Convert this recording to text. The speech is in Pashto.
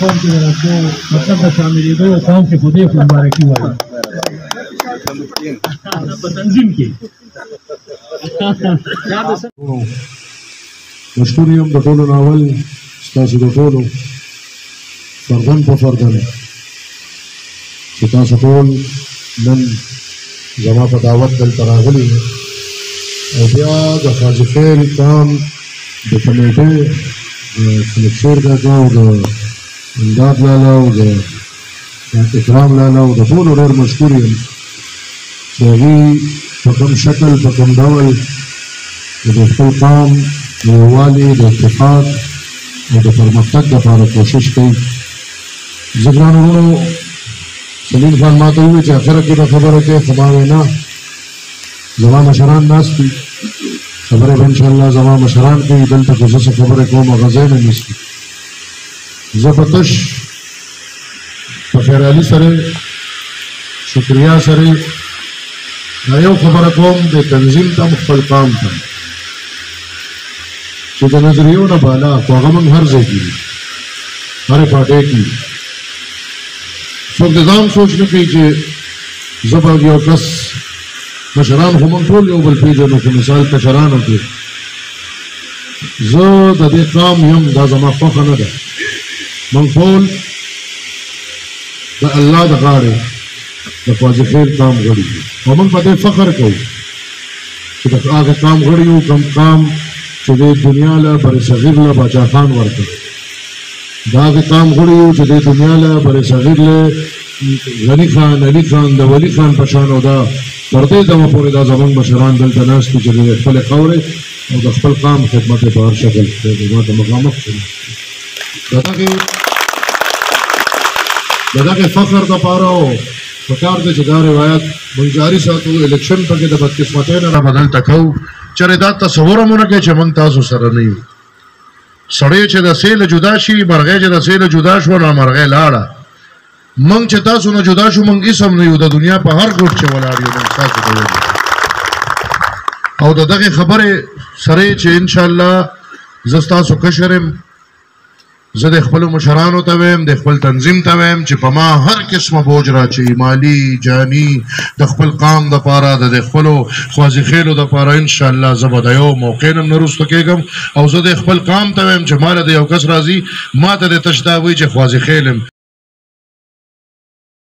قوم کې راتلو مطلب د شاملېدو قوم کې خدای خو مبارکي وایي په تنظیم کې مشکور یم د ټولو ناول ستاسو د ټولو فردن په فردن چې تاسو ټول نن زما په دعوت دلته راغلي او بیا د حاجي خیل کام د کمیټې د سلکشیر کاکا او د امداد لالا او د اکرام لالا او د ټولو ډېر مشکور یم چې هغوی په کوم شکل په کوم ډول د خپل قام د یووالي د اتفاق او د پرمختګ دپاره کوشش کوي زه ګرانو وروڼو سلیم خان ما ته وویل چې اخره کې به خبره کوې خو ما ویل نه زما مشران ناست دي خبرې به انشاءالله زما مشران کوي دلته خو زه څه خبرې کوم هغه ځای نه نیسي زه په تش په خیرالي سره شکریا سره دا یو خبره کوم د تنظیم ته خپل قام ته چې د نظریو نه بالا خو هغه موږ هر ځای کې دي هرې پارټۍ کې څوک د ځان سوچ نه کوي چې زه به یو کس مشران خو موږ ټول یو بل پېژنو خو مثال کشرانو کې زه د دې قام یم دا زما خوښه نه ده موږ ټول د الله د غاړې د خواجه خیل قام غړي یو او موږ په دې فخر کوو چې د هغه قام غړي یو کوم قام چې د دنیا له برصغیر له باچا خان ورکړ د هغه قام غړي یو چې د دنیا له برصغیر له غني خان علي خان د ولي خان په شان او دا تر دې دمه پورې دا زموږ مشران دلته ناست دي چې د خپل خاورې او د خپل قام خدمت په هر شکل خدمت مقامت کوي د دغه فخر دپاره او پکار دی چې دا روایت موږ جاري ساتو الیکشن پکې د بدقسمتۍ نه رابدلته کوو چېرې دا تصور هم ونه کوي چې موږ تاسو سره نه یو سړی چې د سې له جدا شي مرغۍ چې د سې له جدا شوه نو مرغۍ لاړه موږ چې تاسو نه جدا شو موږ هېڅ هم نه یو د دنیا په هر ګوټ چې ولاړ یو موږ تاسو ته ویل او د دغې خبرې سره چې انشاءالله زه ستاسو کشر یم زه د خپلو مشرانو ته ویم د خپل تنظیم ته ویم چې په ما هر قسمه بوج راچوي مالي جاني د خپل قام دپاره د خپلو خوازي خیلو دپاره انشاءالله زه به د یو موقع نه وروسته کېږم او زه د خپل قام ته ویم چې ما له د یو کس راځي ما ته د تش دا وایي چې خوازي خیل یم